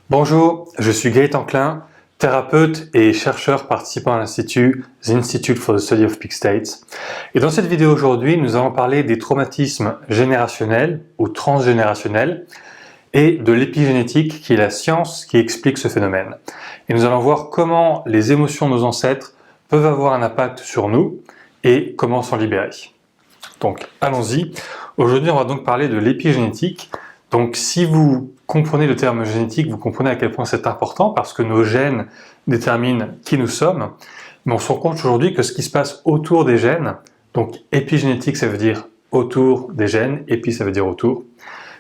Bonjour, je suis Gaëtan Klein, thérapeute et chercheur participant à l'Institut The Institute for the Study of Peak States. Et dans cette vidéo aujourd'hui, nous allons parler des traumatismes générationnels ou transgénérationnels et de l'épigénétique qui est la science qui explique ce phénomène. Et nous allons voir comment les émotions de nos ancêtres peuvent avoir un impact sur nous et comment s'en libérer. Donc allons-y. Aujourd'hui, on va donc parler de l'épigénétique. Donc si vous comprenez le terme génétique, vous comprenez à quel point c'est important parce que nos gènes déterminent qui nous sommes. Mais on se rend compte aujourd'hui que ce qui se passe autour des gènes, donc épigénétique ça veut dire autour des gènes, épi ça veut dire autour.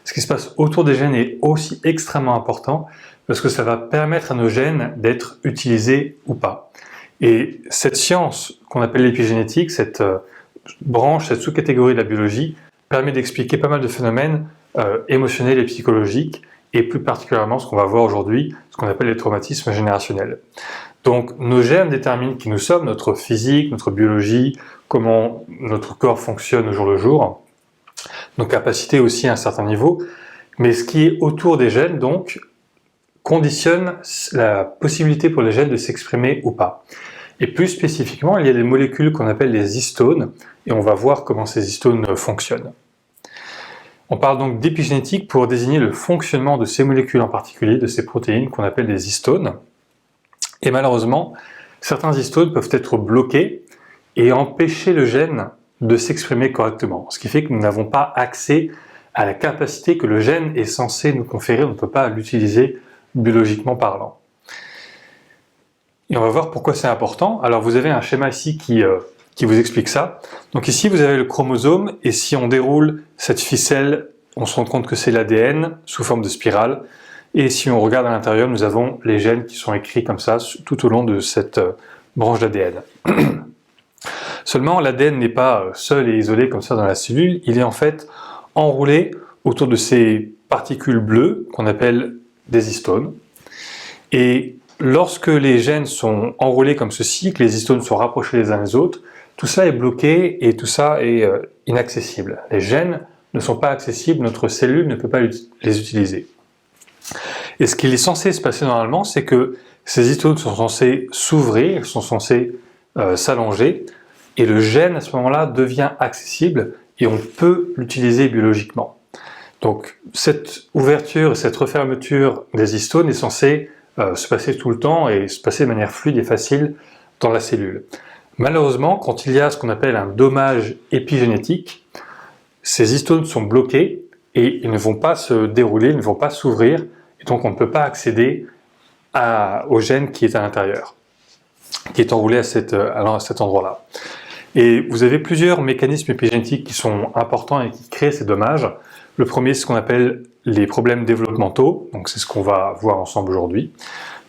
Ce qui se passe autour des gènes est aussi extrêmement important parce que ça va permettre à nos gènes d'être utilisés ou pas. Et cette science qu'on appelle l'épigénétique, cette branche, cette sous-catégorie de la biologie, permet d'expliquer pas mal de phénomènes émotionnels et psychologiques, et plus particulièrement ce qu'on va voir aujourd'hui, ce qu'on appelle les traumatismes générationnels. Donc nos gènes déterminent qui nous sommes, notre physique, notre biologie, comment notre corps fonctionne au jour le jour, nos capacités aussi à un certain niveau, mais ce qui est autour des gènes donc conditionne la possibilité pour les gènes de s'exprimer ou pas. Et plus spécifiquement, il y a des molécules qu'on appelle les histones, et on va voir comment ces histones fonctionnent. On parle donc d'épigénétique pour désigner le fonctionnement de ces molécules en particulier, de ces protéines qu'on appelle des histones. Et malheureusement, certains histones peuvent être bloqués et empêcher le gène de s'exprimer correctement. Ce qui fait que nous n'avons pas accès à la capacité que le gène est censé nous conférer, on ne peut pas l'utiliser biologiquement parlant. Et on va voir pourquoi c'est important. Alors vous avez un schéma ici qui vous explique ça. Donc ici vous avez le chromosome et si on déroule cette ficelle, on se rend compte que c'est l'ADN sous forme de spirale. Et si on regarde à l'intérieur, nous avons les gènes qui sont écrits comme ça tout au long de cette branche d'ADN. Seulement l'ADN n'est pas seul et isolé comme ça dans la cellule, il est en fait enroulé autour de ces particules bleues qu'on appelle des histones. Et lorsque les gènes sont enroulés comme ceci, que les histones sont rapprochés les uns des autres, tout ça est bloqué et tout ça est inaccessible. Les gènes ne sont pas accessibles, notre cellule ne peut pas les utiliser. Et ce qu'il est censé se passer normalement, c'est que ces histones sont censées s'ouvrir, sont censées s'allonger, et le gène à ce moment-là devient accessible et on peut l'utiliser biologiquement. Donc cette ouverture et cette refermeture des histones est censée se passer tout le temps et se passer de manière fluide et facile dans la cellule. Malheureusement, quand il y a ce qu'on appelle un dommage épigénétique, ces histones sont bloquées et ils ne vont pas se dérouler, ils ne vont pas s'ouvrir, et donc on ne peut pas accéder au gène qui est à l'intérieur, qui est enroulé à cet endroit-là. Et vous avez plusieurs mécanismes épigénétiques qui sont importants et qui créent ces dommages. Le premier, c'est ce qu'on appelle les problèmes développementaux, donc c'est ce qu'on va voir ensemble aujourd'hui.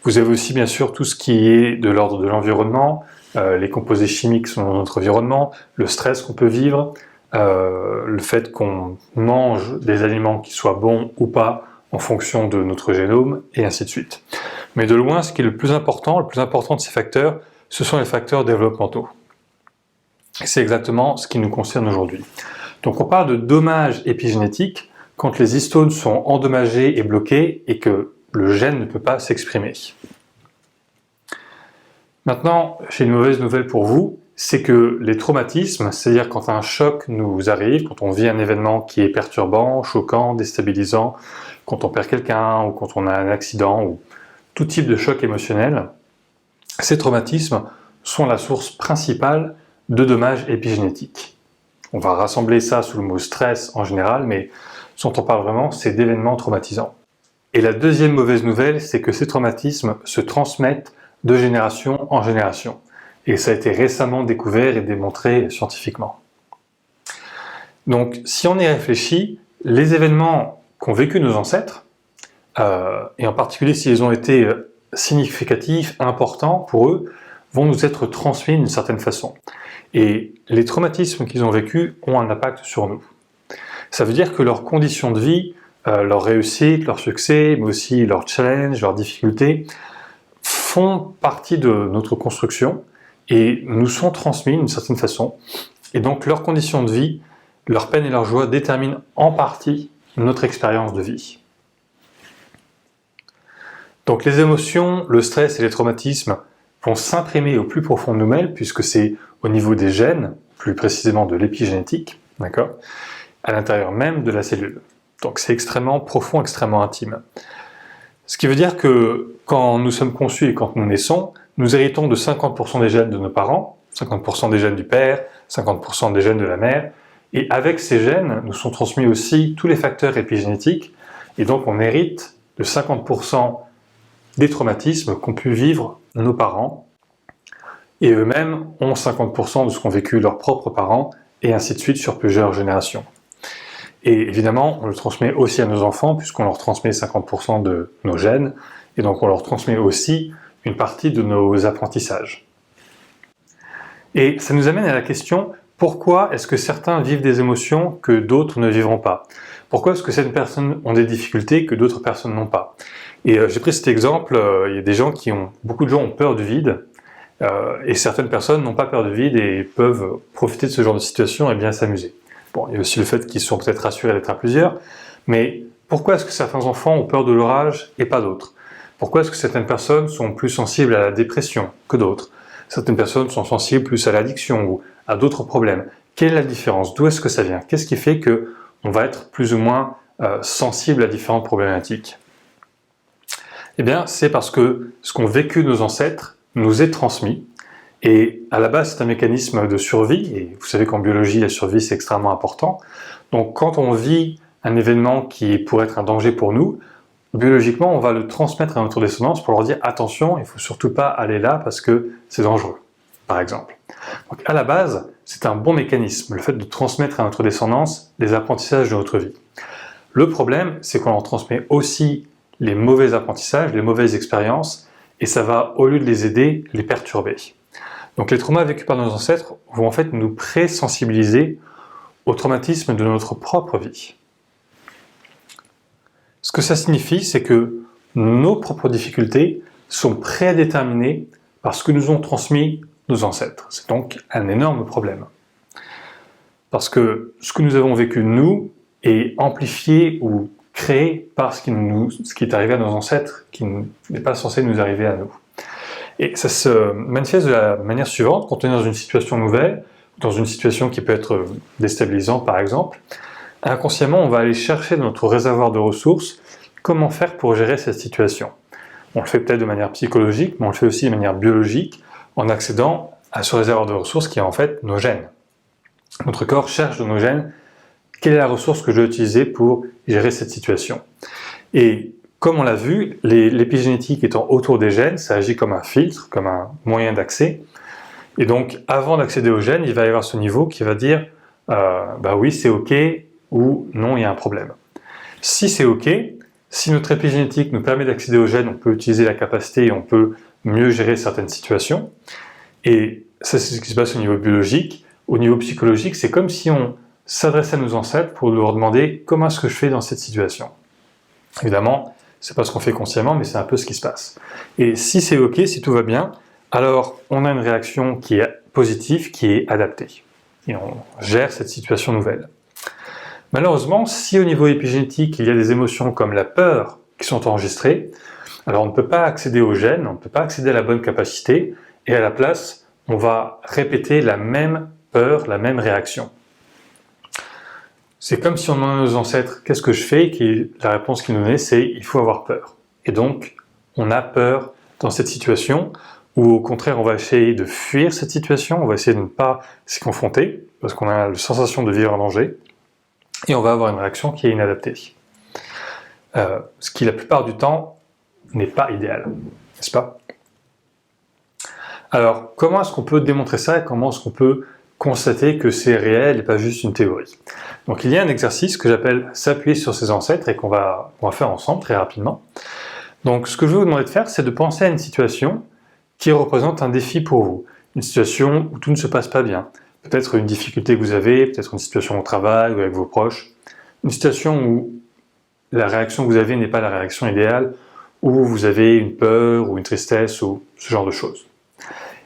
Vous avez aussi bien sûr tout ce qui est de l'ordre de l'environnement, les composés chimiques sont dans notre environnement, le stress qu'on peut vivre, le fait qu'on mange des aliments qui soient bons ou pas en fonction de notre génome, et ainsi de suite. Mais de loin, ce qui est le plus important de ces facteurs, ce sont les facteurs développementaux. Et c'est exactement ce qui nous concerne aujourd'hui. Donc on parle de dommages épigénétiques quand les histones sont endommagées et bloquées et que le gène ne peut pas s'exprimer. Maintenant, j'ai une mauvaise nouvelle pour vous, c'est que les traumatismes, c'est-à-dire quand un choc nous arrive, quand on vit un événement qui est perturbant, choquant, déstabilisant, quand on perd quelqu'un ou quand on a un accident ou tout type de choc émotionnel, ces traumatismes sont la source principale de dommages épigénétiques. On va rassembler ça sous le mot stress en général, mais ce dont on parle vraiment, c'est d'événements traumatisants. Et la deuxième mauvaise nouvelle, c'est que ces traumatismes se transmettent de génération en génération. Et ça a été récemment découvert et démontré scientifiquement. Donc, si on y réfléchit, les événements qu'ont vécu nos ancêtres, et en particulier s'ils ont été significatifs, importants pour eux, vont nous être transmis d'une certaine façon. Et les traumatismes qu'ils ont vécus ont un impact sur nous. Ça veut dire que leurs conditions de vie, leur réussite, leur succès, mais aussi leurs challenges, leurs difficultés, font partie de notre construction et nous sont transmis d'une certaine façon. Et donc leurs conditions de vie, leurs peines et leurs joies déterminent en partie notre expérience de vie. Donc les émotions, le stress et les traumatismes vont s'imprimer au plus profond de nous-mêmes, puisque c'est au niveau des gènes, plus précisément de l'épigénétique, d'accord, à l'intérieur même de la cellule. Donc c'est extrêmement profond, extrêmement intime. Ce qui veut dire que quand nous sommes conçus et quand nous naissons, nous héritons de 50% des gènes de nos parents, 50% des gènes du père, 50% des gènes de la mère, et avec ces gènes, nous sont transmis aussi tous les facteurs épigénétiques, et donc on hérite de 50% des traumatismes qu'ont pu vivre nos parents, et eux-mêmes ont 50% de ce qu'ont vécu leurs propres parents, et ainsi de suite sur plusieurs générations. Et évidemment, on le transmet aussi à nos enfants, puisqu'on leur transmet 50% de nos gènes, et donc on leur transmet aussi une partie de nos apprentissages. Et ça nous amène à la question, pourquoi est-ce que certains vivent des émotions que d'autres ne vivront pas? Pourquoi est-ce que certaines personnes ont des difficultés que d'autres personnes n'ont pas? Et j'ai pris cet exemple, il y a des gens beaucoup de gens ont peur du vide, et certaines personnes n'ont pas peur du vide et peuvent profiter de ce genre de situation et bien s'amuser. Bon, il y a aussi le fait qu'ils sont peut-être rassurés d'être à plusieurs, mais pourquoi est-ce que certains enfants ont peur de l'orage et pas d'autres? Pourquoi est-ce que certaines personnes sont plus sensibles à la dépression que d'autres? Certaines personnes sont sensibles plus à l'addiction ou à d'autres problèmes. Quelle est la différence? D'où est-ce que ça vient? Qu'est-ce qui fait qu'on va être plus ou moins sensible à différentes problématiques? Eh bien, c'est parce que ce qu'ont vécu nos ancêtres nous est transmis. Et à la base, c'est un mécanisme de survie, et vous savez qu'en biologie, la survie, c'est extrêmement important. Donc quand on vit un événement qui pourrait être un danger pour nous, biologiquement, on va le transmettre à notre descendance pour leur dire « attention, il ne faut surtout pas aller là parce que c'est dangereux », par exemple. Donc à la base, c'est un bon mécanisme, le fait de transmettre à notre descendance les apprentissages de notre vie. Le problème, c'est qu'on leur transmet aussi les mauvais apprentissages, les mauvaises expériences, et ça va, au lieu de les aider, les perturber. Donc les traumas vécus par nos ancêtres vont en fait nous pré-sensibiliser au traumatisme de notre propre vie. Ce que ça signifie, c'est que nos propres difficultés sont prédéterminées par ce que nous ont transmis nos ancêtres. C'est donc un énorme problème. Parce que ce que nous avons vécu nous est amplifié ou créé par ce qui est arrivé à nos ancêtres, qui n'est pas censé nous arriver à nous. Et ça se manifeste de la manière suivante, quand on est dans une situation nouvelle, dans une situation qui peut être déstabilisante par exemple, inconsciemment on va aller chercher dans notre réservoir de ressources comment faire pour gérer cette situation. On le fait peut-être de manière psychologique, mais on le fait aussi de manière biologique, en accédant à ce réservoir de ressources qui est en fait nos gènes. Notre corps cherche dans nos gènes quelle est la ressource que je vais utiliser pour gérer cette situation. Et comme on l'a vu, l'épigénétique étant autour des gènes, ça agit comme un filtre, comme un moyen d'accès. Et donc, avant d'accéder aux gènes, il va y avoir ce niveau qui va dire bah oui, c'est OK, ou non, il y a un problème. Si c'est OK, si notre épigénétique nous permet d'accéder aux gènes, on peut utiliser la capacité et on peut mieux gérer certaines situations. Et ça, c'est ce qui se passe au niveau biologique. Au niveau psychologique, c'est comme si on s'adressait à nos ancêtres pour leur demander comment est-ce que je fais dans cette situation. Évidemment, c'est pas ce qu'on fait consciemment, mais c'est un peu ce qui se passe. Et si c'est OK, si tout va bien, alors on a une réaction qui est positive, qui est adaptée. Et on gère cette situation nouvelle. Malheureusement, si au niveau épigénétique, il y a des émotions comme la peur qui sont enregistrées, alors on ne peut pas accéder aux gènes, on ne peut pas accéder à la bonne capacité, et à la place, on va répéter la même peur, la même réaction. C'est comme si on demandait à nos ancêtres « qu'est-ce que je fais ?» et la réponse qu'ils nous donnaient c'est « il faut avoir peur ». Et donc, on a peur dans cette situation, ou au contraire, on va essayer de fuir cette situation, on va essayer de ne pas s'y confronter, parce qu'on a la sensation de vivre un danger, et on va avoir une réaction qui est inadaptée. Ce qui, la plupart du temps, n'est pas idéal, n'est-ce pas? Alors, comment est-ce qu'on peut démontrer ça et comment est-ce qu'on peut constater que c'est réel et pas juste une théorie? Donc il y a un exercice que j'appelle s'appuyer sur ses ancêtres et qu'on va faire ensemble très rapidement. Donc ce que je vais vous demander de faire, c'est de penser à une situation qui représente un défi pour vous. Une situation où tout ne se passe pas bien. Peut-être une difficulté que vous avez, peut-être une situation au travail ou avec vos proches. Une situation où la réaction que vous avez n'est pas la réaction idéale, où vous avez une peur ou une tristesse ou ce genre de choses.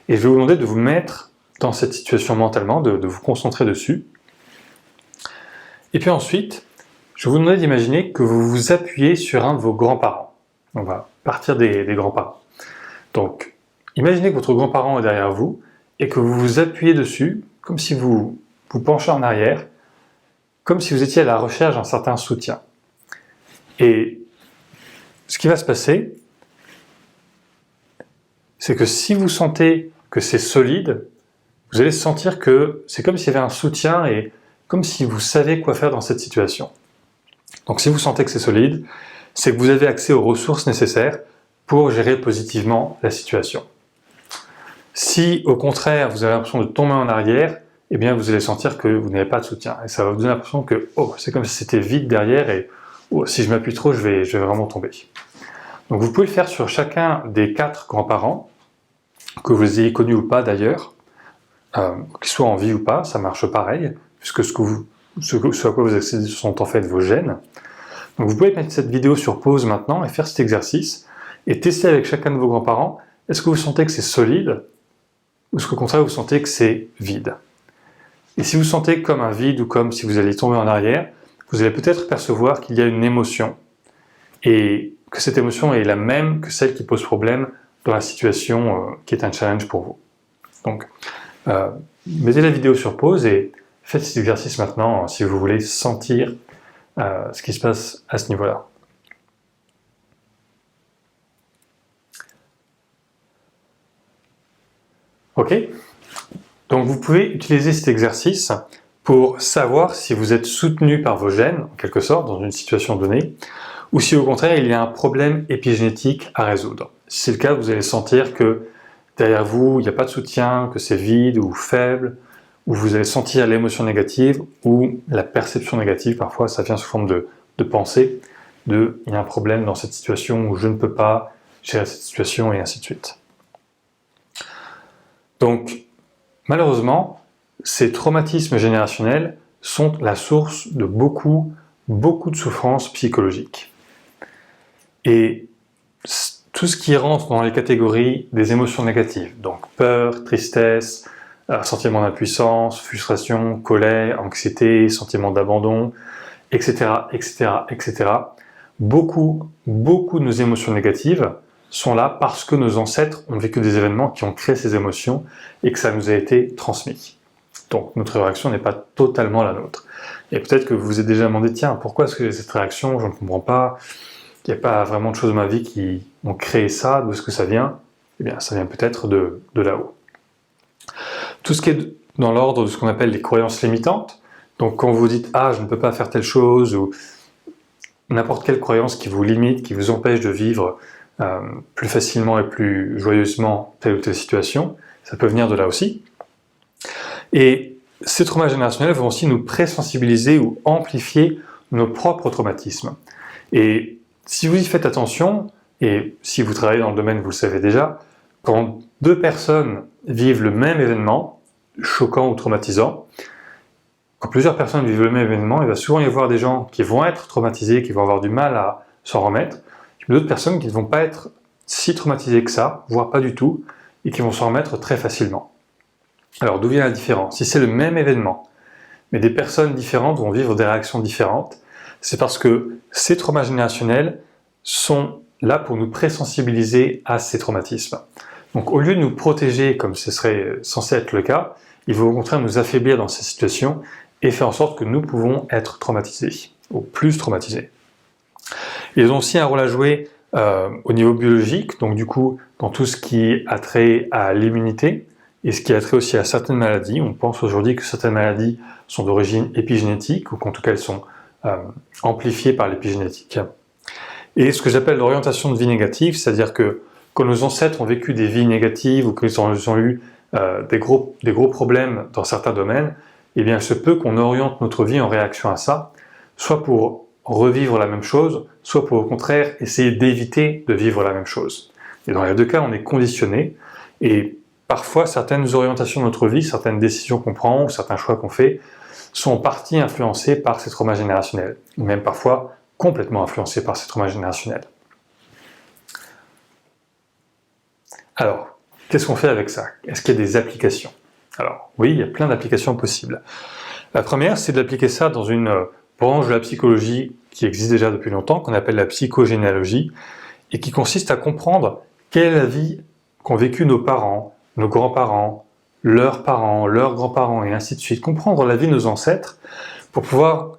Et je vais vous demander de vous mettre dans cette situation mentalement, de vous concentrer dessus. Et puis ensuite, je vais vous demander d'imaginer que vous vous appuyez sur un de vos grands-parents. On va partir des grands-parents. Donc, imaginez que votre grand-parent est derrière vous et que vous vous appuyez dessus, comme si vous vous penchez en arrière, comme si vous étiez à la recherche d'un certain soutien. Et ce qui va se passer, c'est que si vous sentez que c'est solide, vous allez sentir que c'est comme s'il y avait un soutien et comme si vous savez quoi faire dans cette situation. Donc si vous sentez que c'est solide, c'est que vous avez accès aux ressources nécessaires pour gérer positivement la situation. Si au contraire vous avez l'impression de tomber en arrière, eh bien vous allez sentir que vous n'avez pas de soutien. Et ça va vous donner l'impression que c'est comme si c'était vide derrière et si je m'appuie trop, je vais vraiment tomber. Donc vous pouvez le faire sur chacun des 4 grands-parents, que vous les ayez connus ou pas d'ailleurs, qu'ils soient en vie ou pas, ça marche pareil, puisque ce à quoi vous accédez sont en fait vos gènes. Donc vous pouvez mettre cette vidéo sur pause maintenant et faire cet exercice, et tester avec chacun de vos grands-parents, est-ce que vous sentez que c'est solide, ou est-ce qu'au contraire vous sentez que c'est vide? Et si vous sentez comme un vide ou comme si vous alliez tomber en arrière, vous allez peut-être percevoir qu'il y a une émotion, et que cette émotion est la même que celle qui pose problème dans la situation qui est un challenge pour vous. Donc, mettez la vidéo sur pause et faites cet exercice maintenant si vous voulez sentir ce qui se passe à ce niveau-là. Ok? Donc vous pouvez utiliser cet exercice pour savoir si vous êtes soutenu par vos gènes, en quelque sorte, dans une situation donnée, ou si au contraire il y a un problème épigénétique à résoudre. Si c'est le cas, vous allez sentir que derrière vous, il n'y a pas de soutien, que c'est vide ou faible, ou vous allez sentir l'émotion négative ou la perception négative. Parfois, ça vient sous forme de pensée, il y a un problème dans cette situation où je ne peux pas gérer cette situation et ainsi de suite. Donc, malheureusement, ces traumatismes générationnels sont la source de beaucoup de souffrances psychologiques. Et tout ce qui rentre dans les catégories des émotions négatives, donc peur, tristesse, sentiment d'impuissance, frustration, colère, anxiété, sentiment d'abandon, etc., etc., etc. Beaucoup de nos émotions négatives sont là parce que nos ancêtres ont vécu des événements qui ont créé ces émotions et que ça nous a été transmis. Donc notre réaction n'est pas totalement la nôtre. Et peut-être que vous vous êtes déjà demandé, tiens, pourquoi est-ce que j'ai cette réaction? Je ne comprends pas. Il n'y a pas vraiment de choses dans ma vie qui ont créé ça. D'où est-ce que ça vient? Eh bien, ça vient peut-être de là-haut. Tout ce qui est dans l'ordre de ce qu'on appelle les croyances limitantes, donc quand vous dites « Ah, je ne peux pas faire telle chose » ou n'importe quelle croyance qui vous limite, qui vous empêche de vivre plus facilement et plus joyeusement telle ou telle situation, ça peut venir de là aussi. Et ces traumas générationnels vont aussi nous présensibiliser ou amplifier nos propres traumatismes. Et si vous y faites attention, et si vous travaillez dans le domaine, vous le savez déjà, quand 2 personnes vivent le même événement, choquant ou traumatisant, quand plusieurs personnes vivent le même événement, il va souvent y avoir des gens qui vont être traumatisés, qui vont avoir du mal à s'en remettre, et d'autres personnes qui ne vont pas être si traumatisées que ça, voire pas du tout, et qui vont s'en remettre très facilement. Alors d'où vient la différence? Si c'est le même événement, mais des personnes différentes vont vivre des réactions différentes, c'est parce que ces traumas générationnels sont là pour nous présensibiliser à ces traumatismes. Donc au lieu de nous protéger comme ce serait censé être le cas, ils vont au contraire nous affaiblir dans ces situations et faire en sorte que nous pouvons être traumatisés, ou plus traumatisés. Ils ont aussi un rôle à jouer au niveau biologique, donc du coup dans tout ce qui a trait à l'immunité et ce qui a trait aussi à certaines maladies. On pense aujourd'hui que certaines maladies sont d'origine épigénétique ou qu'en tout cas elles sont amplifiées par l'épigénétique. Et ce que j'appelle l'orientation de vie négative, c'est-à-dire que quand nos ancêtres ont vécu des vies négatives ou qu'ils ont eu des gros problèmes dans certains domaines, eh bien il se peut qu'on oriente notre vie en réaction à ça, soit pour revivre la même chose, soit pour au contraire essayer d'éviter de vivre la même chose. Et dans les 2 cas, on est conditionné, et parfois certaines orientations de notre vie, certaines décisions qu'on prend, ou certains choix qu'on fait, sont en partie influencés par ces traumas générationnels, ou même parfois complètement influencés par ces traumas générationnels. Alors, qu'est-ce qu'on fait avec ça? Est-ce qu'il y a des applications? Alors, oui, il y a plein d'applications possibles. La première, c'est d'appliquer ça dans une branche de la psychologie qui existe déjà depuis longtemps, qu'on appelle la psychogénéalogie, et qui consiste à comprendre quelle est la vie qu'ont vécu nos parents, nos grands-parents, leurs grands-parents et ainsi de suite. Comprendre la vie de nos ancêtres pour pouvoir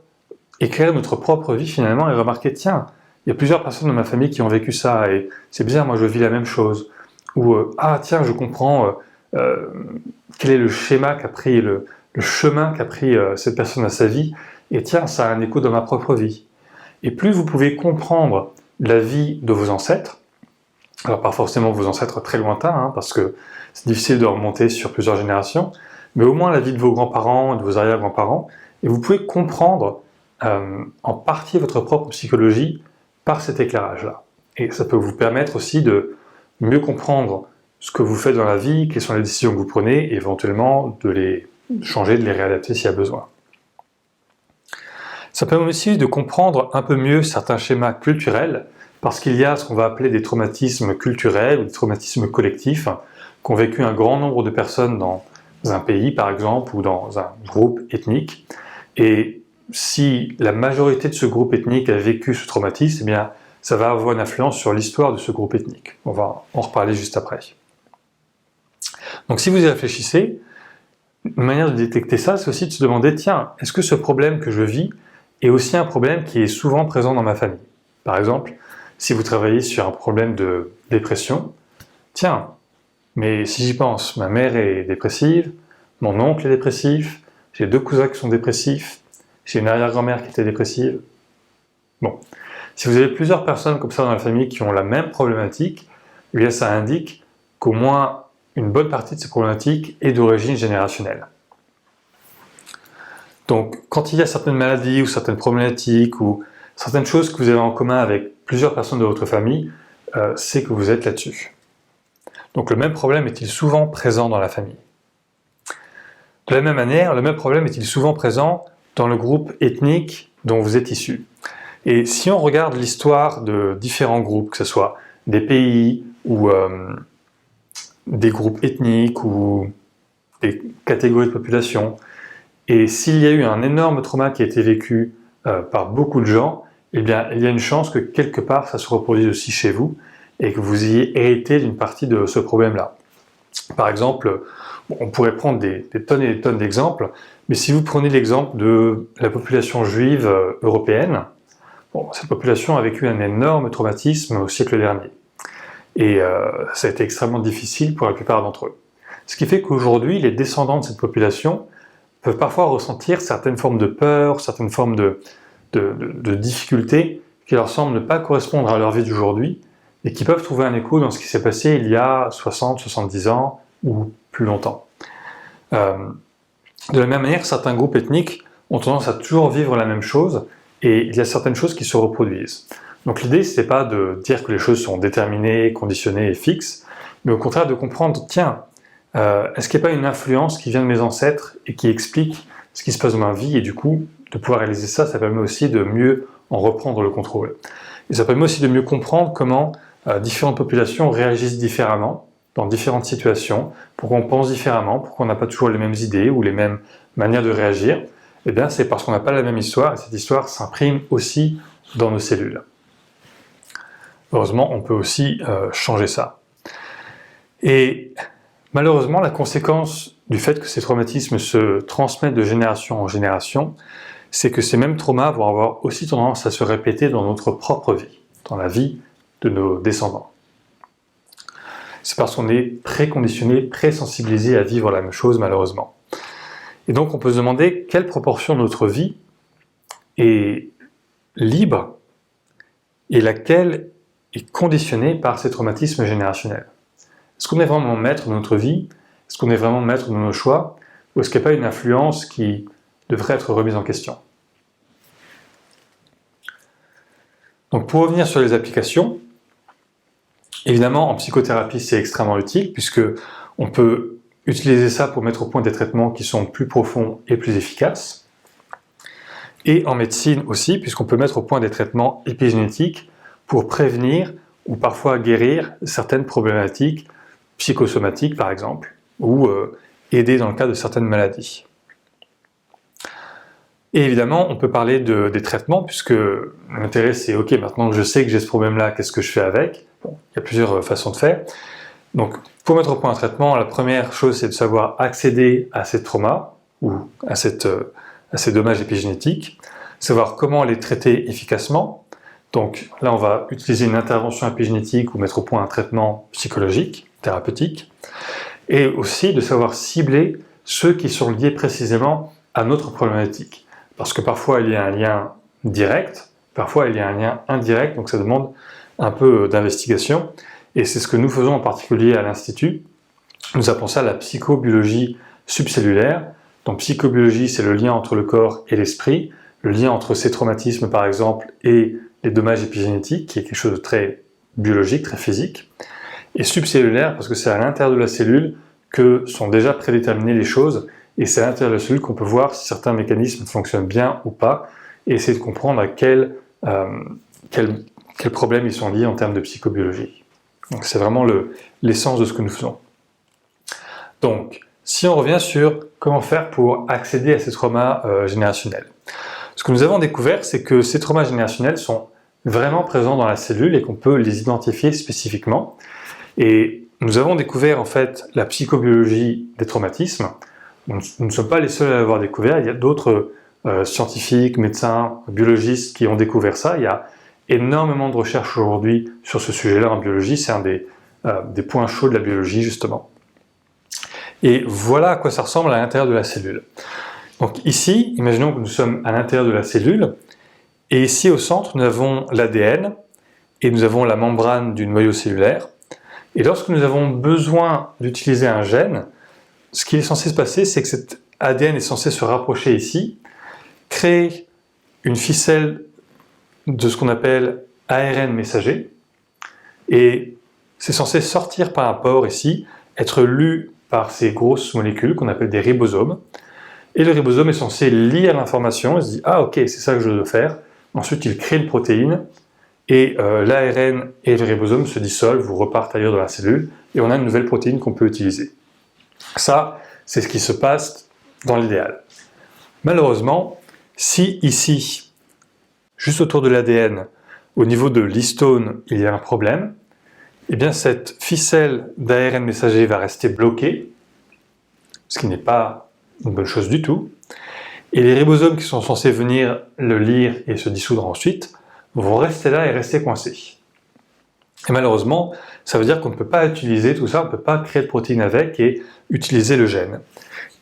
éclairer notre propre vie finalement et remarquer, tiens, il y a plusieurs personnes dans ma famille qui ont vécu ça et c'est bizarre, moi je vis la même chose. Ou ah tiens, je comprends quel est le schéma qu'a pris, le chemin qu'a pris cette personne à sa vie et tiens, ça a un écho dans ma propre vie. Et plus vous pouvez comprendre la vie de vos ancêtres, alors pas forcément vos ancêtres très lointains, hein, parce que c'est difficile de remonter sur plusieurs générations, mais au moins la vie de vos grands-parents, de vos arrière-grands-parents, et vous pouvez comprendre en partie votre propre psychologie par cet éclairage-là. Et ça peut vous permettre aussi de mieux comprendre ce que vous faites dans la vie, quelles sont les décisions que vous prenez, et éventuellement de les changer, de les réadapter s'il y a besoin. Ça permet aussi de comprendre un peu mieux certains schémas culturels, parce qu'il y a ce qu'on va appeler des traumatismes culturels ou des traumatismes collectifs qu'ont vécu un grand nombre de personnes dans un pays, par exemple, ou dans un groupe ethnique. Et si la majorité de ce groupe ethnique a vécu ce traumatisme, eh bien, ça va avoir une influence sur l'histoire de ce groupe ethnique. On va en reparler juste après. Donc si vous y réfléchissez, une manière de détecter ça, c'est aussi de se demander, tiens, est-ce que ce problème que je vis est aussi un problème qui est souvent présent dans ma famille? Par exemple, si vous travaillez sur un problème de dépression, tiens, mais si j'y pense, ma mère est dépressive, mon oncle est dépressif, j'ai 2 cousins qui sont dépressifs, j'ai une arrière-grand-mère qui était dépressive. Bon, si vous avez plusieurs personnes comme ça dans la famille qui ont la même problématique, eh bien ça indique qu'au moins une bonne partie de ces problématiques est d'origine générationnelle. Donc, quand il y a certaines maladies ou certaines problématiques ou certaines choses que vous avez en commun avec plusieurs personnes de votre famille, c'est que vous êtes là-dessus. Donc le même problème est-il souvent présent dans la famille? De la même manière, le même problème est-il souvent présent dans le groupe ethnique dont vous êtes issu? Et si on regarde l'histoire de différents groupes, que ce soit des pays ou des groupes ethniques ou des catégories de population, et s'il y a eu un énorme trauma qui a été vécu par beaucoup de gens, eh bien, il y a une chance que quelque part ça se reproduise aussi chez vous et que vous ayez hérité d'une partie de ce problème-là. Par exemple, on pourrait prendre des tonnes et des tonnes d'exemples, mais si vous prenez l'exemple de la population juive européenne, bon, cette population a vécu un énorme traumatisme au siècle dernier. Et ça a été extrêmement difficile pour la plupart d'entre eux. Ce qui fait qu'aujourd'hui, les descendants de cette population peuvent parfois ressentir certaines formes de peur, certaines formes de difficultés qui leur semblent ne pas correspondre à leur vie d'aujourd'hui et qui peuvent trouver un écho dans ce qui s'est passé il y a 60, 70 ans ou plus longtemps. De la même manière, certains groupes ethniques ont tendance à toujours vivre la même chose et il y a certaines choses qui se reproduisent. Donc l'idée, ce n'est pas de dire que les choses sont déterminées, conditionnées et fixes, mais au contraire de comprendre, tiens, est-ce qu'il n'y a pas une influence qui vient de mes ancêtres et qui explique ce qui se passe dans ma vie et du coup, de pouvoir réaliser ça, ça permet aussi de mieux en reprendre le contrôle. Et ça permet aussi de mieux comprendre comment différentes populations réagissent différemment dans différentes situations, pourquoi on pense différemment, pourquoi on n'a pas toujours les mêmes idées ou les mêmes manières de réagir. Eh bien, c'est parce qu'on n'a pas la même histoire et cette histoire s'imprime aussi dans nos cellules. Heureusement, on peut aussi changer ça. Et malheureusement, la conséquence du fait que ces traumatismes se transmettent de génération en génération, c'est que ces mêmes traumas vont avoir aussi tendance à se répéter dans notre propre vie, dans la vie de nos descendants. C'est parce qu'on est préconditionné, présensibilisé à vivre la même chose, malheureusement. Et donc, on peut se demander quelle proportion de notre vie est libre et laquelle est conditionnée par ces traumatismes générationnels. Est-ce qu'on est vraiment maître de notre vie? Est-ce qu'on est vraiment maître de nos choix? Ou est-ce qu'il n'y a pas une influence qui devrait être remise en question? Donc pour revenir sur les applications, évidemment en psychothérapie c'est extrêmement utile puisque on peut utiliser ça pour mettre au point des traitements qui sont plus profonds et plus efficaces. Et en médecine aussi, puisqu'on peut mettre au point des traitements épigénétiques pour prévenir ou parfois guérir certaines problématiques psychosomatiques par exemple, ou aider dans le cas de certaines maladies. Et évidemment, on peut parler des traitements, puisque l'intérêt c'est, ok, maintenant que je sais que j'ai ce problème-là, qu'est-ce que je fais avec? Bon, il y a plusieurs façons de faire. Donc, pour mettre au point un traitement, la première chose c'est de savoir accéder à ces traumas, ou à ces dommages épigénétiques, savoir comment les traiter efficacement. Donc là, on va utiliser une intervention épigénétique ou mettre au point un traitement psychologique, thérapeutique, et aussi de savoir cibler ceux qui sont liés précisément à notre problématique. Parce que parfois il y a un lien direct, parfois il y a un lien indirect, donc ça demande un peu d'investigation, et c'est ce que nous faisons en particulier à l'Institut. Nous appelons ça la psychobiologie subcellulaire. Donc psychobiologie, c'est le lien entre le corps et l'esprit, le lien entre ces traumatismes par exemple et les dommages épigénétiques, qui est quelque chose de très biologique, très physique, et subcellulaire parce que c'est à l'intérieur de la cellule que sont déjà prédéterminées les choses, et c'est à l'intérieur de la cellule qu'on peut voir si certains mécanismes fonctionnent bien ou pas, et essayer de comprendre à quels problèmes ils sont liés en termes de psychobiologie. Donc c'est vraiment l'essence de ce que nous faisons. Donc, si on revient sur comment faire pour accéder à ces traumas générationnels. Ce que nous avons découvert, c'est que ces traumas générationnels sont vraiment présents dans la cellule et qu'on peut les identifier spécifiquement. Et nous avons découvert en fait la psychobiologie des traumatismes. Nous ne sommes pas les seuls à l'avoir découvert, il y a d'autres scientifiques, médecins, biologistes qui ont découvert ça. Il y a énormément de recherches aujourd'hui sur ce sujet-là en biologie, c'est un des points chauds de la biologie justement. Et voilà à quoi ça ressemble à l'intérieur de la cellule. Donc ici, imaginons que nous sommes à l'intérieur de la cellule, et ici au centre nous avons l'ADN, et nous avons la membrane du noyau cellulaire, et lorsque nous avons besoin d'utiliser un gène, ce qui est censé se passer, c'est que cet ADN est censé se rapprocher ici, créer une ficelle de ce qu'on appelle ARN messager, et c'est censé sortir par un pore ici, être lu par ces grosses molécules qu'on appelle des ribosomes, et le ribosome est censé lire l'information, il se dit « Ah ok, c'est ça que je dois faire », ensuite il crée une protéine, et l'ARN et le ribosome se dissolvent ou repartent ailleurs dans la cellule, et on a une nouvelle protéine qu'on peut utiliser. Ça, c'est ce qui se passe dans l'idéal. Malheureusement, si ici, juste autour de l'ADN, au niveau de l'histone, il y a un problème, eh bien cette ficelle d'ARN messager va rester bloquée, ce qui n'est pas une bonne chose du tout, et les ribosomes qui sont censés venir le lire et se dissoudre ensuite vont rester là et rester coincés. Et malheureusement, ça veut dire qu'on ne peut pas utiliser tout ça, on ne peut pas créer de protéines avec et utiliser le gène.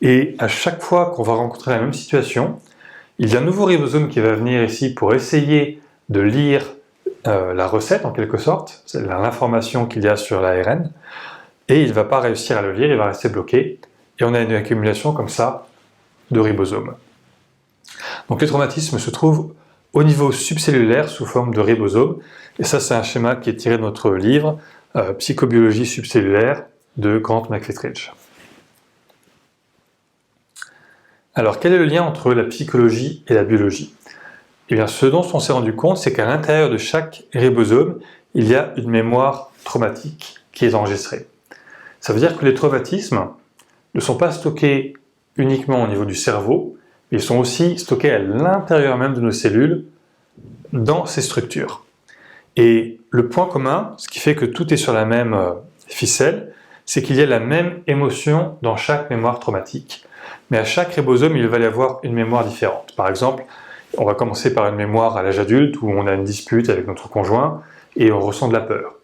Et à chaque fois qu'on va rencontrer la même situation, il y a un nouveau ribosome qui va venir ici pour essayer de lire la recette en quelque sorte, c'est l'information qu'il y a sur l'ARN, et il ne va pas réussir à le lire, il va rester bloqué, et on a une accumulation comme ça de ribosomes. Donc les traumatismes se trouvent au niveau subcellulaire sous forme de ribosomes, et ça c'est un schéma qui est tiré de notre livre Psychobiologie subcellulaire de Grant McKettridge. Alors quel est le lien entre la psychologie et la biologie? Eh bien ce dont on s'est rendu compte, c'est qu'à l'intérieur de chaque ribosome, il y a une mémoire traumatique qui est enregistrée. Ça veut dire que les traumatismes ne sont pas stockés uniquement au niveau du cerveau, mais ils sont aussi stockés à l'intérieur même de nos cellules, dans ces structures. Et le point commun, ce qui fait que tout est sur la même ficelle, c'est qu'il y a la même émotion dans chaque mémoire traumatique. Mais à chaque ribosome, il va y avoir une mémoire différente. Par exemple, on va commencer par une mémoire à l'âge adulte où on a une dispute avec notre conjoint et on ressent de la peur.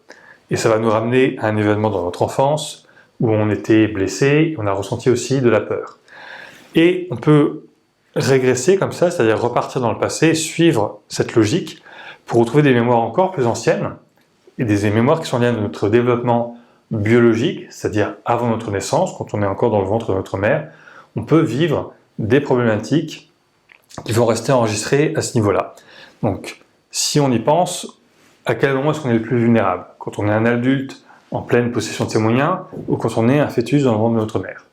Et ça va nous ramener à un événement dans notre enfance où on était blessé et on a ressenti aussi de la peur. Et on peut régresser comme ça, c'est-à-dire repartir dans le passé, suivre cette logique pour retrouver des mémoires encore plus anciennes et des mémoires qui sont liées à notre développement biologique, c'est-à-dire avant notre naissance, quand on est encore dans le ventre de notre mère, on peut vivre des problématiques qui vont rester enregistrées à ce niveau-là. Donc, si on y pense, à quel moment est-ce qu'on est le plus vulnérable? Quand on est un adulte en pleine possession de ses moyens ou quand on est un fœtus dans le ventre de notre mère?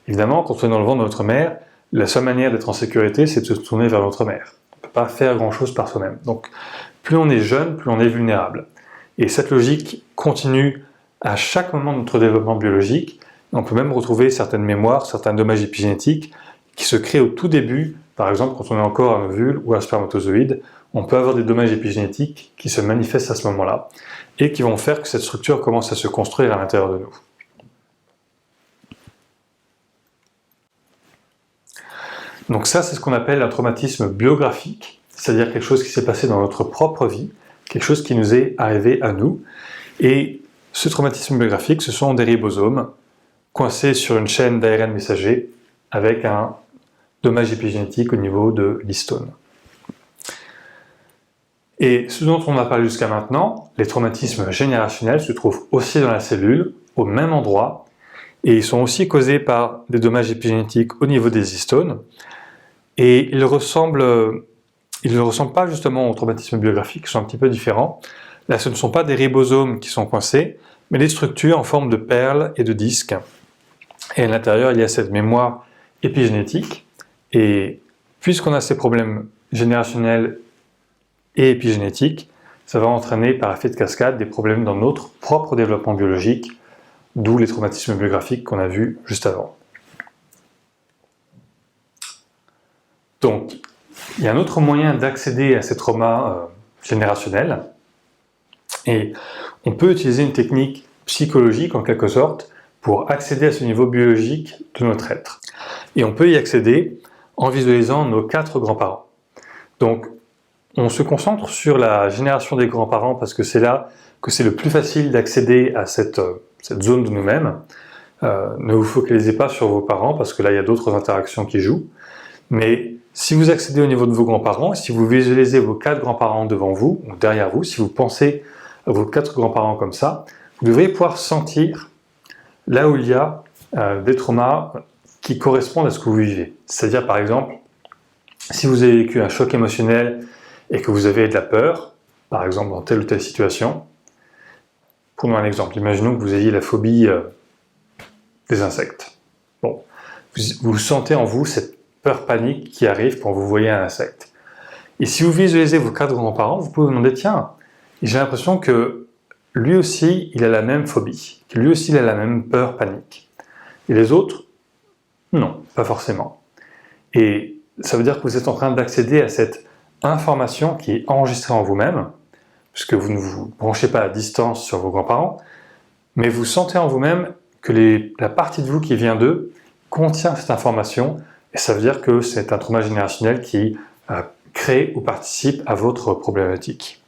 Évidemment, quand on est dans le ventre de notre mère, la seule manière d'être en sécurité, c'est de se tourner vers notre mère. On ne peut pas faire grand-chose par soi-même. Donc, plus on est jeune, plus on est vulnérable. Et cette logique continue à chaque moment de notre développement biologique. On peut même retrouver certaines mémoires, certains dommages épigénétiques qui se créent au tout début Par exemple, quand on est encore un ovule ou un spermatozoïde, on peut avoir des dommages épigénétiques qui se manifestent à ce moment-là et qui vont faire que cette structure commence à se construire à l'intérieur de nous. Donc ça, c'est ce qu'on appelle un traumatisme biographique, c'est-à-dire quelque chose qui s'est passé dans notre propre vie, quelque chose qui nous est arrivé à nous. Et ce traumatisme biographique, ce sont des ribosomes coincés sur une chaîne d'ARN messager avec un dommage épigénétique au niveau de l'histone. Et ce dont on a parlé jusqu'à maintenant, les traumatismes générationnels se trouvent aussi dans la cellule, au même endroit, et ils sont aussi causés par des dommages épigénétiques au niveau des histones, et ils ne ressemblent pas justement aux traumatismes biographiques, qui sont un petit peu différents. Là, ce ne sont pas des ribosomes qui sont coincés, mais des structures en forme de perles et de disques. Et à l'intérieur, il y a cette mémoire épigénétique, et puisqu'on a ces problèmes générationnels et épigénétiques, ça va entraîner par effet de cascade des problèmes dans notre propre développement biologique, d'où les traumatismes biographiques qu'on a vus juste avant. Donc, il y a un autre moyen d'accéder à ces traumas générationnels, et on peut utiliser une technique psychologique en quelque sorte pour accéder à ce niveau biologique de notre être. Et on peut y accéder en visualisant nos 4 grands-parents. Donc, on se concentre sur la génération des grands-parents parce que c'est là que c'est le plus facile d'accéder à cette zone de nous-mêmes. Ne vous focalisez pas sur vos parents parce que là, il y a d'autres interactions qui jouent. Mais si vous accédez au niveau de vos grands-parents, si vous visualisez vos 4 grands-parents devant vous ou derrière vous, si vous pensez à vos 4 grands-parents comme ça, vous devriez pouvoir sentir là où il y a des traumas qui correspondent à ce que vous vivez. C'est-à-dire, par exemple, si vous avez vécu un choc émotionnel et que vous avez de la peur, par exemple dans telle ou telle situation, prenons un exemple, imaginons que vous ayez la phobie des insectes. Bon, vous sentez en vous cette peur panique qui arrive quand vous voyez un insecte. Et si vous visualisez vos 4 grands-parents, vous pouvez vous demander, tiens, j'ai l'impression que lui aussi, il a la même phobie, que lui aussi, il a la même peur panique. Et les autres, non, pas forcément. Et ça veut dire que vous êtes en train d'accéder à cette information qui est enregistrée en vous-même, puisque vous ne vous branchez pas à distance sur vos grands-parents, mais vous sentez en vous-même que la partie de vous qui vient d'eux contient cette information, et ça veut dire que c'est un trauma générationnel qui crée ou participe à votre problématique.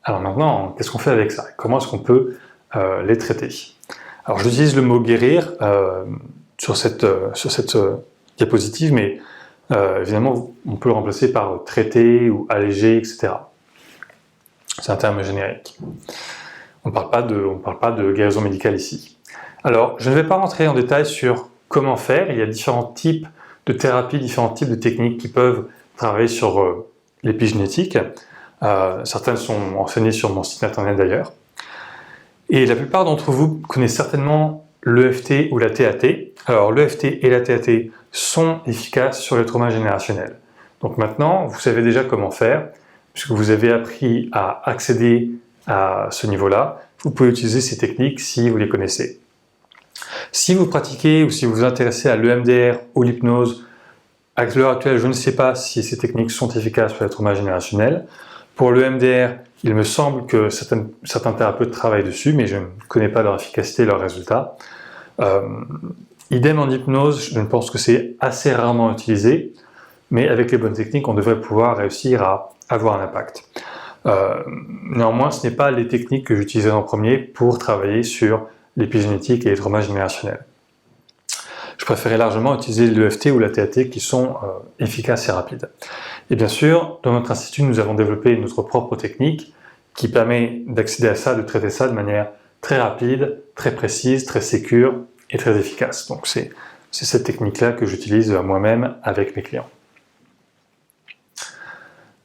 Alors maintenant, qu'est-ce qu'on fait avec ça? Comment est-ce qu'on peut les traiter? Alors j'utilise le mot guérir sur cette diapositive, mais évidemment on peut le remplacer par traiter ou alléger, etc. C'est un terme générique. On ne parle pas de guérison médicale ici. Alors je ne vais pas rentrer en détail sur comment faire. Il y a différents types de thérapies, différents types de techniques qui peuvent travailler sur l'épigénétique. Certaines sont enseignées sur mon site internet d'ailleurs. Et la plupart d'entre vous connaissent certainement l'EFT ou la TAT. Alors l'EFT et la TAT sont efficaces sur les traumas générationnels. Donc maintenant, vous savez déjà comment faire, puisque vous avez appris à accéder à ce niveau-là. Vous pouvez utiliser ces techniques si vous les connaissez. Si vous pratiquez ou si vous vous intéressez à l'EMDR ou l'hypnose, à l'heure actuelle, je ne sais pas si ces techniques sont efficaces sur les traumas générationnels. Pour l'EMDR, il me semble que certains thérapeutes travaillent dessus, mais je ne connais pas leur efficacité et leurs résultats. Idem en hypnose, je pense que c'est assez rarement utilisé, mais avec les bonnes techniques, on devrait pouvoir réussir à avoir un impact. Néanmoins, ce n'est pas les techniques que j'utilisais en premier pour travailler sur l'épigénétique et les traumas générationnels. Je préférais largement utiliser l'EFT ou la TAT qui sont efficaces et rapides. Et bien sûr, dans notre institut, nous avons développé notre propre technique qui permet d'accéder à ça, de traiter ça de manière très rapide, très précise, très sécure et très efficace. Donc c'est cette technique-là que j'utilise moi-même avec mes clients.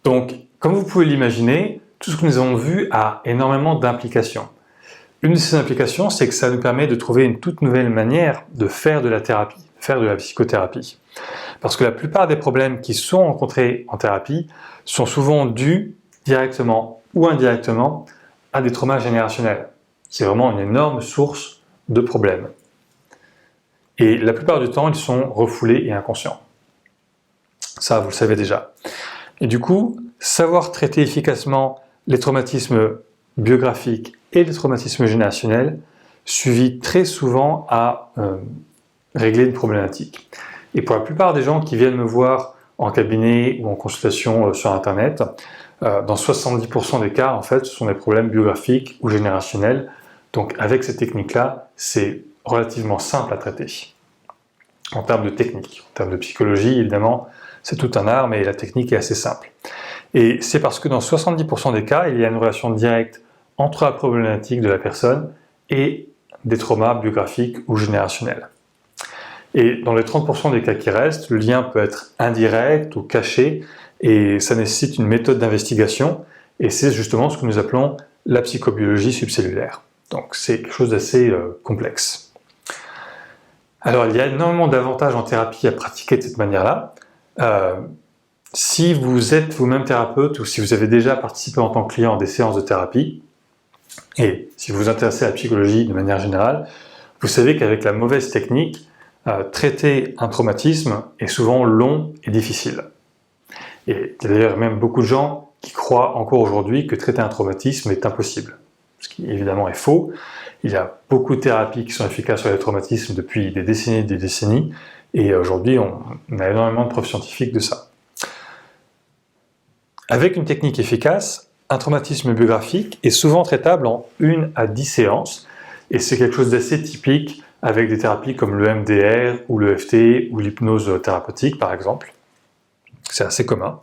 Donc, comme vous pouvez l'imaginer, tout ce que nous avons vu a énormément d'implications. Une de ces implications, c'est que ça nous permet de trouver une toute nouvelle manière de faire de la thérapie, faire de la psychothérapie. Parce que la plupart des problèmes qui sont rencontrés en thérapie sont souvent dus directement ou indirectement à des traumas générationnels. C'est vraiment une énorme source de problèmes. Et la plupart du temps, ils sont refoulés et inconscients. Ça, vous le savez déjà. Et du coup, savoir traiter efficacement les traumatismes biographiques et les traumatismes générationnels suffit très souvent à régler une problématique. Et pour la plupart des gens qui viennent me voir en cabinet ou en consultation sur Internet, dans 70% des cas, en fait, ce sont des problèmes biographiques ou générationnels. Donc avec ces techniques-là, c'est relativement simple à traiter. En termes de technique, en termes de psychologie, évidemment, c'est tout un art, mais la technique est assez simple. Et c'est parce que dans 70% des cas, il y a une relation directe entre la problématique de la personne et des traumas biographiques ou générationnels. Et dans les 30% des cas qui restent, le lien peut être indirect ou caché, et ça nécessite une méthode d'investigation, et c'est justement ce que nous appelons la psychobiologie subcellulaire. Donc c'est quelque chose d'assez complexe. Alors il y a énormément d'avantages en thérapie à pratiquer de cette manière-là. Si vous êtes vous-même thérapeute ou si vous avez déjà participé en tant que client à des séances de thérapie, et si vous vous intéressez à la psychologie de manière générale, vous savez qu'avec la mauvaise technique, traiter un traumatisme est souvent long et difficile. Et il y a d'ailleurs même beaucoup de gens qui croient encore aujourd'hui que traiter un traumatisme est impossible. Ce qui évidemment est faux. Il y a beaucoup de thérapies qui sont efficaces sur les traumatismes depuis des décennies, et aujourd'hui on a énormément de preuves scientifiques de ça. Avec une technique efficace, un traumatisme biographique est souvent traitable en 1 à 10 séances, et c'est quelque chose d'assez typique avec des thérapies comme le MDR ou le FT ou l'hypnose thérapeutique par exemple. C'est assez commun.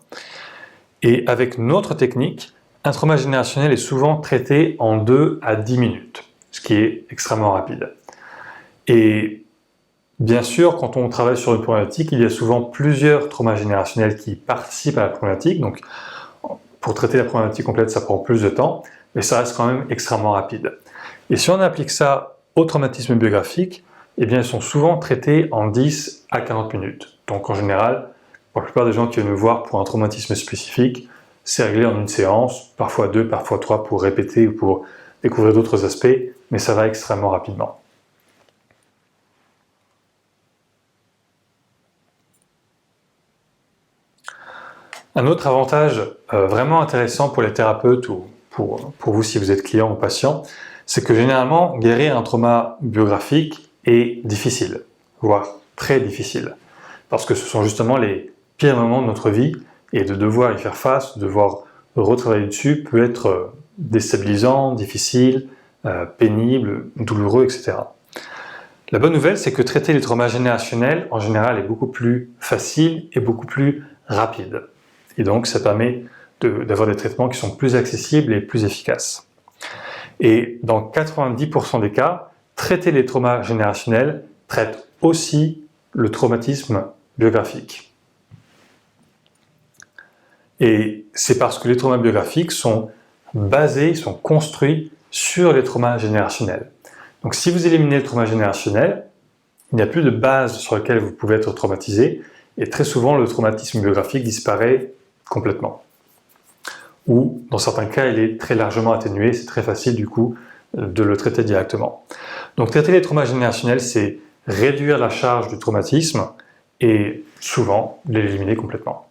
Et avec notre technique, un trauma générationnel est souvent traité en 2 à 10 minutes, ce qui est extrêmement rapide. Et bien sûr, quand on travaille sur une problématique, il y a souvent plusieurs traumas générationnels qui participent à la problématique, donc pour traiter la problématique complète, ça prend plus de temps, mais ça reste quand même extrêmement rapide. Et si on applique ça au traumatisme biographique, eh bien, ils sont souvent traités en 10 à 40 minutes. Donc en général, pour la plupart des gens qui viennent me voir pour un traumatisme spécifique, c'est réglé en une séance, parfois 2, parfois 3 pour répéter ou pour découvrir d'autres aspects, mais ça va extrêmement rapidement. Un autre avantage vraiment intéressant pour les thérapeutes ou pour vous si vous êtes client ou patient, c'est que généralement, guérir un trauma biographique est difficile, voire très difficile. Parce que ce sont justement les pires moments de notre vie, et de devoir y faire face, de devoir retravailler dessus peut être déstabilisant, difficile, pénible, douloureux, etc. La bonne nouvelle, c'est que traiter les traumas générationnels, en général, est beaucoup plus facile et beaucoup plus rapide. Et donc, ça permet d'avoir des traitements qui sont plus accessibles et plus efficaces. Et dans 90% des cas, traiter les traumas générationnels traite aussi le traumatisme biographique. Et c'est parce que les traumas biographiques sont basés, sont construits sur les traumas générationnels. Donc si vous éliminez le trauma générationnel, il n'y a plus de base sur laquelle vous pouvez être traumatisé, et très souvent le traumatisme biographique disparaît complètement. Ou dans certains cas, il est très largement atténué, c'est très facile du coup de le traiter directement. Donc traiter les traumas générationnels, c'est réduire la charge du traumatisme et souvent l'éliminer complètement.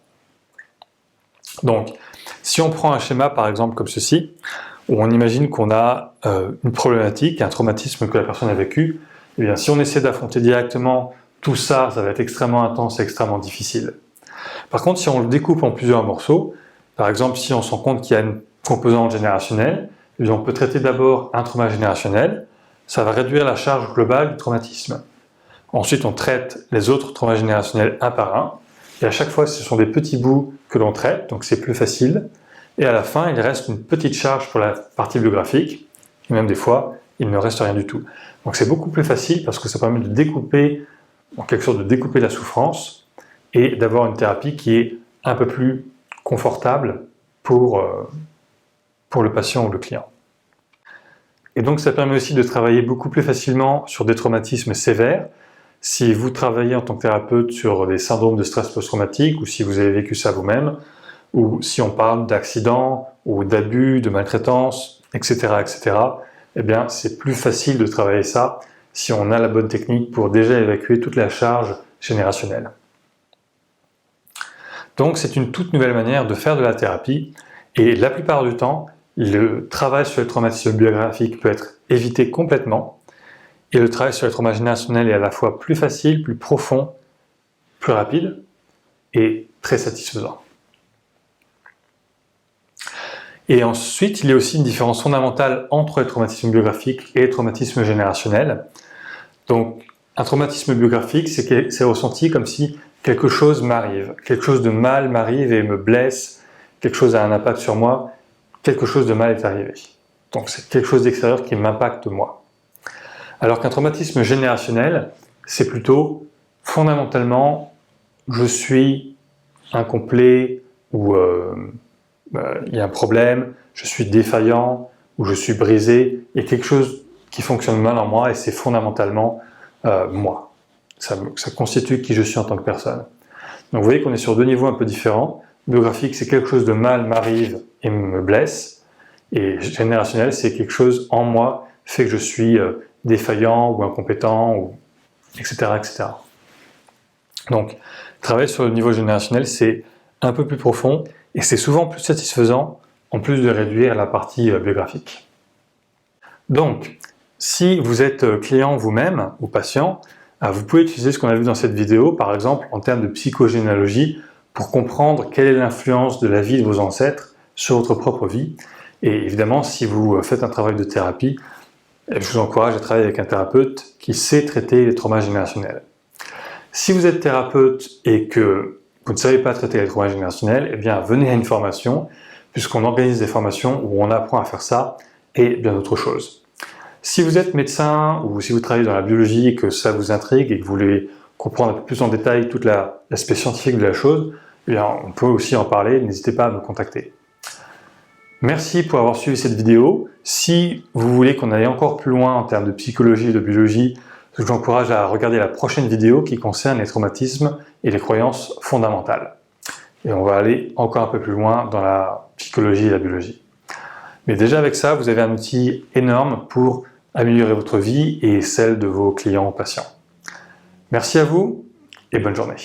Donc, si on prend un schéma par exemple comme ceci, où on imagine qu'on a une problématique, un traumatisme que la personne a vécu, eh bien si on essaie d'affronter directement tout ça, ça va être extrêmement intense et extrêmement difficile. Par contre, si on le découpe en plusieurs morceaux, par exemple si on se rend compte qu'il y a une composante générationnelle, eh bien, on peut traiter d'abord un trauma générationnel, ça va réduire la charge globale du traumatisme. Ensuite, on traite les autres traumas générationnels un par un, et à chaque fois, ce sont des petits bouts que l'on traite, donc c'est plus facile. Et à la fin, il reste une petite charge pour la partie biographique, et même des fois, il ne reste rien du tout. Donc c'est beaucoup plus facile parce que ça permet de découper, en quelque sorte de découper la souffrance, et d'avoir une thérapie qui est un peu plus confortable pour le patient ou le client. Et donc ça permet aussi de travailler beaucoup plus facilement sur des traumatismes sévères. Si vous travaillez en tant que thérapeute sur des syndromes de stress post-traumatique, ou si vous avez vécu ça vous-même, ou si on parle d'accidents, ou d'abus, de maltraitance, etc., etc., eh bien c'est plus facile de travailler ça, si on a la bonne technique pour déjà évacuer toute la charge générationnelle. Donc c'est une toute nouvelle manière de faire de la thérapie et la plupart du temps, le travail sur les traumatismes biographiques peut être évité complètement et le travail sur les traumas générationnels est à la fois plus facile, plus profond, plus rapide et très satisfaisant. Et ensuite, il y a aussi une différence fondamentale entre les traumatismes biographiques et les traumatismes générationnels. Donc, un traumatisme biographique, c'est ressenti comme si quelque chose m'arrive, quelque chose de mal m'arrive et me blesse, quelque chose a un impact sur moi, quelque chose de mal est arrivé. Donc, c'est quelque chose d'extérieur qui m'impacte moi. Alors qu'un traumatisme générationnel, c'est plutôt fondamentalement, je suis incomplet ou il y a un problème, je suis défaillant ou je suis brisé, il y a quelque chose qui fonctionne mal en moi et c'est fondamentalement moi. Ça constitue qui je suis en tant que personne. Donc vous voyez qu'on est sur deux niveaux un peu différents. Biographique, c'est quelque chose de mal m'arrive et me blesse, et générationnel, c'est quelque chose en moi fait que je suis défaillant ou incompétent, ou etc., etc. Donc, travailler sur le niveau générationnel, c'est un peu plus profond et c'est souvent plus satisfaisant en plus de réduire la partie biographique. Donc, si vous êtes client vous-même ou patient, vous pouvez utiliser ce qu'on a vu dans cette vidéo, par exemple en termes de psychogénéalogie, pour comprendre quelle est l'influence de la vie de vos ancêtres sur votre propre vie. Et évidemment, si vous faites un travail de thérapie, je vous encourage à travailler avec un thérapeute qui sait traiter les traumas générationnels. Si vous êtes thérapeute et que vous ne savez pas traiter les traumas générationnels, eh bien venez à une formation, puisqu'on organise des formations où on apprend à faire ça et bien d'autres choses. Si vous êtes médecin ou si vous travaillez dans la biologie et que ça vous intrigue et que vous voulez comprendre un peu plus en détail toute l'aspect scientifique de la chose, eh bien on peut aussi en parler, n'hésitez pas à me contacter. Merci pour avoir suivi cette vidéo. Si vous voulez qu'on aille encore plus loin en termes de psychologie et de biologie, je vous encourage à regarder la prochaine vidéo qui concerne les traumatismes et les croyances fondamentales. Et on va aller encore un peu plus loin dans la psychologie et la biologie. Mais déjà avec ça, vous avez un outil énorme pour améliorer votre vie et celle de vos clients ou patients. Merci à vous et bonne journée.